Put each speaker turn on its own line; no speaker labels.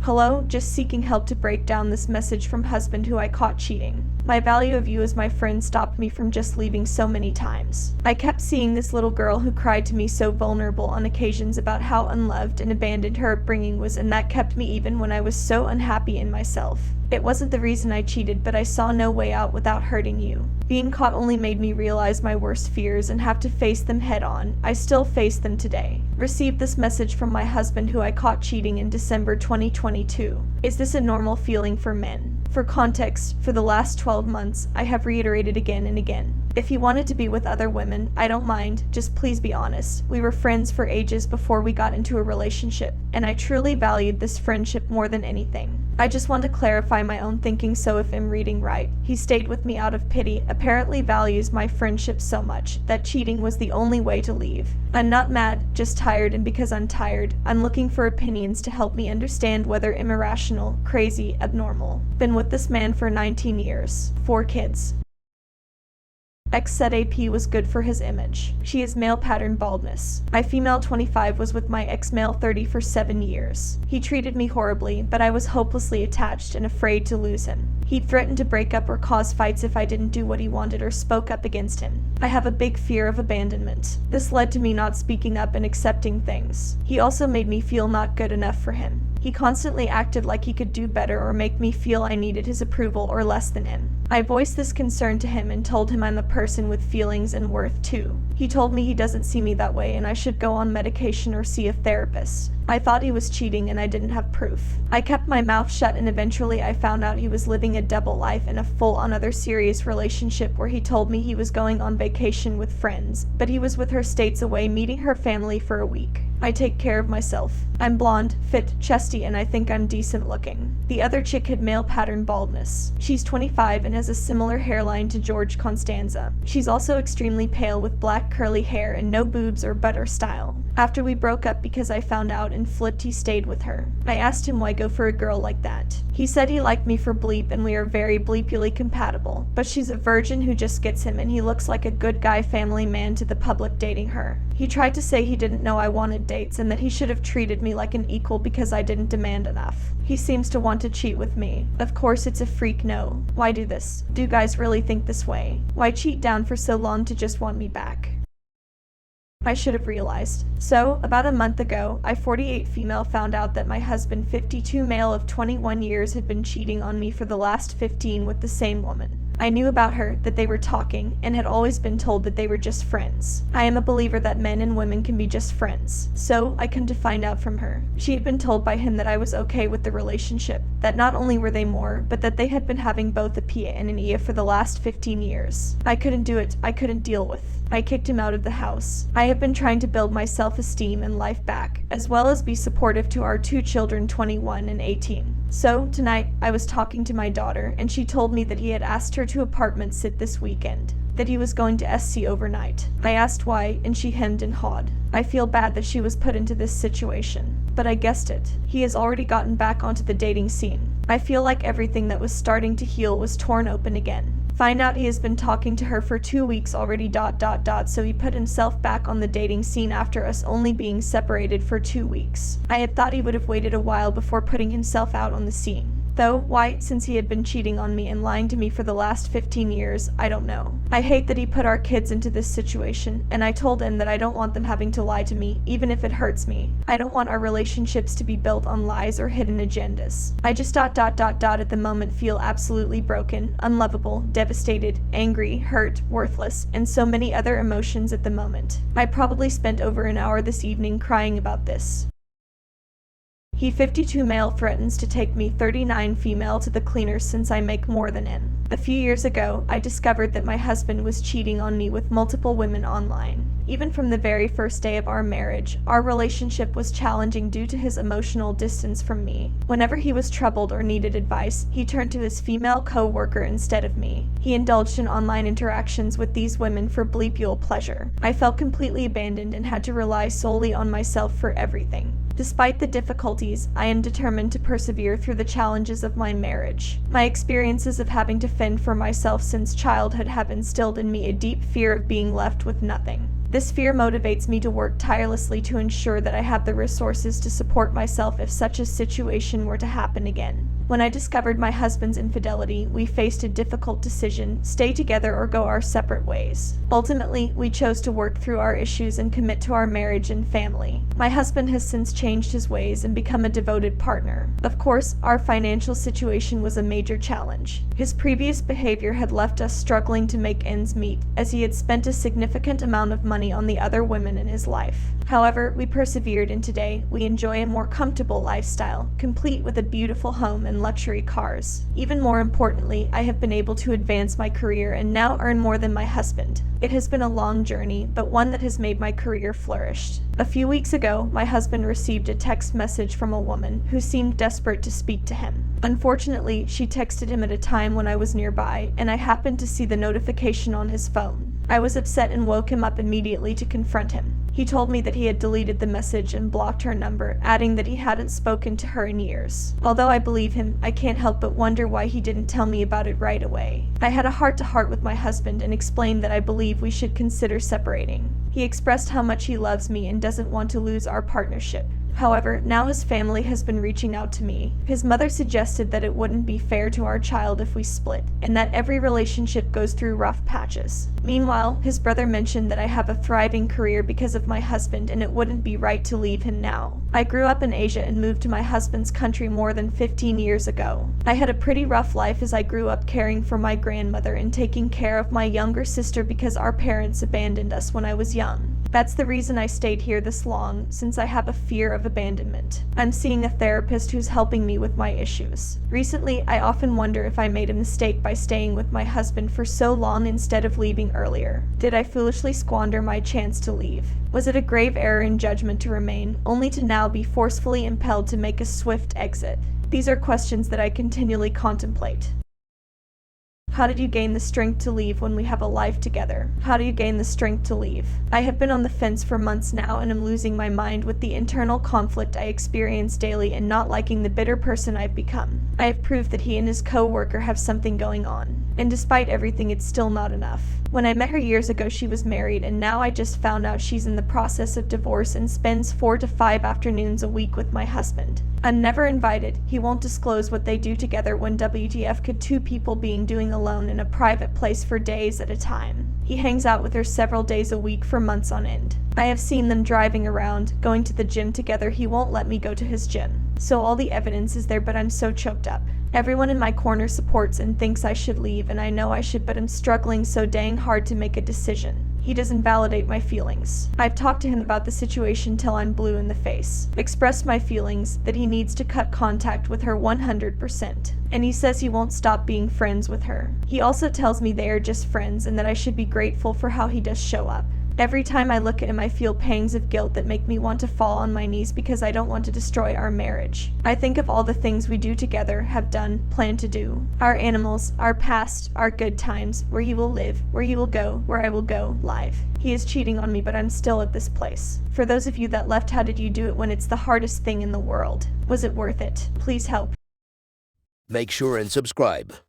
Hello, just seeking help to break down this message from husband who I caught cheating. My value of you as my friend stopped me from just leaving so many times. I kept seeing this little girl who cried to me so vulnerable on occasions about how unloved and abandoned her upbringing was, and that kept me even when I was so unhappy in myself. It wasn't the reason I cheated, but I saw no way out without hurting you. Being caught only made me realize my worst fears and have to face them head on. I still face them today. Received this message from my husband who I caught cheating in December 2022. Is this a normal feeling for men? For context, for the last 12 months, I have reiterated again and again. If he wanted to be with other women, I don't mind, just please be honest. We were friends for ages before we got into a relationship, and I truly valued this friendship more than anything. I just want to clarify my own thinking, so if I'm reading right, he stayed with me out of pity, apparently values my friendship so much that cheating was the only way to leave. I'm not mad, just tired, and because I'm tired, I'm looking for opinions to help me understand whether I'm irrational, crazy, abnormal. Been with this man for 19 years, 4 kids. X said AP was good for his image. She is male pattern baldness. My female 25 was with my ex male 30 for 7 years. He treated me horribly, but I was hopelessly attached and afraid to lose him. He threatened to break up or cause fights if I didn't do what he wanted or spoke up against him. I have a big fear of abandonment. This led to me not speaking up and accepting things. He also made me feel not good enough for him. He constantly acted like he could do better or make me feel I needed his approval or less than him. I voiced this concern to him and told him I'm a person with feelings and worth too. He told me he doesn't see me that way and I should go on medication or see a therapist. I thought he was cheating and I didn't have proof. I kept my mouth shut, and eventually I found out he was living a double life in a full-on other serious relationship where he told me he was going on vacation with friends, but he was with her states away meeting her family for a week. I take care of myself. I'm blonde, fit, chesty, and I think I'm decent looking. The other chick had male pattern baldness. She's 25 and has a similar hairline to George Constanza. She's also extremely pale with black curly hair and no boobs or butt or style. After we broke up because I found out and flipped, he stayed with her. I asked him why go for a girl like that. He said he liked me for bleep and we are very bleepily compatible, but she's a virgin who just gets him and he looks like a good guy family man to the public dating her. He tried to say he didn't know I wanted dates and that he should have treated me like an equal because I didn't demand enough. He seems to want to cheat with me. Of course it's a freak no. Why do this? Do guys really think this way? Why cheat down for so long to just want me back? I should have realized. So, about a month ago, I 48 female found out that my husband 52 male of 21 years had been cheating on me for the last 15 with the same woman. I knew about her, that they were talking, and had always been told that they were just friends. I am a believer that men and women can be just friends. So, I come to find out from her. She had been told by him that I was okay with the relationship, that not only were they more, but that they had been having both a PA and an EA for the last 15 years. I couldn't do it, I couldn't deal with. I kicked him out of the house. I have been trying to build my self-esteem and life back, as well as be supportive to our 2 children, 21 and 18. So, tonight, I was talking to my daughter, and she told me that he had asked her to apartment sit this weekend, that he was going to SC overnight. I asked why, and she hemmed and hawed. I feel bad that she was put into this situation, but I guessed it. He has already gotten back onto the dating scene. I feel like everything that was starting to heal was torn open again. Find out he has been talking to her for 2 weeks already ... So he put himself back on the dating scene after us only being separated for 2 weeks. I had thought he would have waited a while before putting himself out on the scene. Though, why, since he had been cheating on me and lying to me for the last 15 years, I don't know. I hate that he put our kids into this situation, and I told him that I don't want them having to lie to me, even if it hurts me. I don't want our relationships to be built on lies or hidden agendas. I just ... at the moment feel absolutely broken, unlovable, devastated, angry, hurt, worthless, and so many other emotions at the moment. I probably spent over an hour this evening crying about this. He 52 male threatens to take me 39 female to the cleaners since I make more than him. A few years ago, I discovered that my husband was cheating on me with multiple women online. Even from the very first day of our marriage, our relationship was challenging due to his emotional distance from me. Whenever he was troubled or needed advice, he turned to his female co-worker instead of me. He indulged in online interactions with these women for bleepule pleasure. I felt completely abandoned and had to rely solely on myself for everything. Despite the difficulties, I am determined to persevere through the challenges of my marriage. My experiences of having to fend for myself since childhood have instilled in me a deep fear of being left with nothing. This fear motivates me to work tirelessly to ensure that I have the resources to support myself if such a situation were to happen again. When I discovered my husband's infidelity, we faced a difficult decision: stay together or go our separate ways. Ultimately, we chose to work through our issues and commit to our marriage and family. My husband has since changed his ways and become a devoted partner. Of course, our financial situation was a major challenge. His previous behavior had left us struggling to make ends meet, as he had spent a significant amount of money on the other women in his life. However, we persevered, and today we enjoy a more comfortable lifestyle, complete with a beautiful home and luxury cars. Even more importantly, I have been able to advance my career and now earn more than my husband. It has been a long journey, but one that has made my career flourish. A few weeks ago, my husband received a text message from a woman who seemed desperate to speak to him. Unfortunately, she texted him at a time when I was nearby, and I happened to see the notification on his phone. I was upset and woke him up immediately to confront him. He told me that he had deleted the message and blocked her number, adding that he hadn't spoken to her in years. Although I believe him, I can't help but wonder why he didn't tell me about it right away. I had a heart-to-heart with my husband and explained that I believe we should consider separating. He expressed how much he loves me and doesn't want to lose our partnership. However, now his family has been reaching out to me. His mother suggested that it wouldn't be fair to our child if we split, and that every relationship goes through rough patches. Meanwhile, his brother mentioned that I have a thriving career because of my husband and it wouldn't be right to leave him now. I grew up in Asia and moved to my husband's country more than 15 years ago. I had a pretty rough life as I grew up caring for my grandmother and taking care of my younger sister because our parents abandoned us when I was young. That's the reason I stayed here this long, since I have a fear of abandonment. I'm seeing a therapist who's helping me with my issues. Recently, I often wonder if I made a mistake by staying with my husband for so long instead of leaving earlier. Did I foolishly squander my chance to leave? Was it a grave error in judgment to remain, only to now be forcefully impelled to make a swift exit? These are questions that I continually contemplate. How did you gain the strength to leave when we have a life together? How do you gain the strength to leave? I have been on the fence for months now and am losing my mind with the internal conflict I experience daily and not liking the bitter person I've become. I have proved that he and his coworker have something going on. And despite everything, it's still not enough. When I met her years ago, she was married, and now I just found out she's in the process of divorce and spends 4 to 5 afternoons a week with my husband. I'm never invited. He won't disclose what they do together. When WTF could two people being doing alone in a private place for days at a time? He hangs out with her several days a week for months on end. I have seen them driving around, going to the gym together. He won't let me go to his gym. So all the evidence is there, but I'm so choked up. Everyone in my corner supports and thinks I should leave, and I know I should, but I'm struggling so dang hard to make a decision. He doesn't validate my feelings. I've talked to him about the situation till I'm blue in the face. Expressed my feelings, that he needs to cut contact with her 100%. And he says he won't stop being friends with her. He also tells me they are just friends and that I should be grateful for how he does show up. Every time I look at him, I feel pangs of guilt that make me want to fall on my knees because I don't want to destroy our marriage. I think of all the things we do together, have done, plan to do. Our animals, our past, our good times, where he will live, where he will go, where I will go, live. He is cheating on me, but I'm still at this place. For those of you that left, how did you do it when it's the hardest thing in the world? Was it worth it? Please help.
Make sure and subscribe.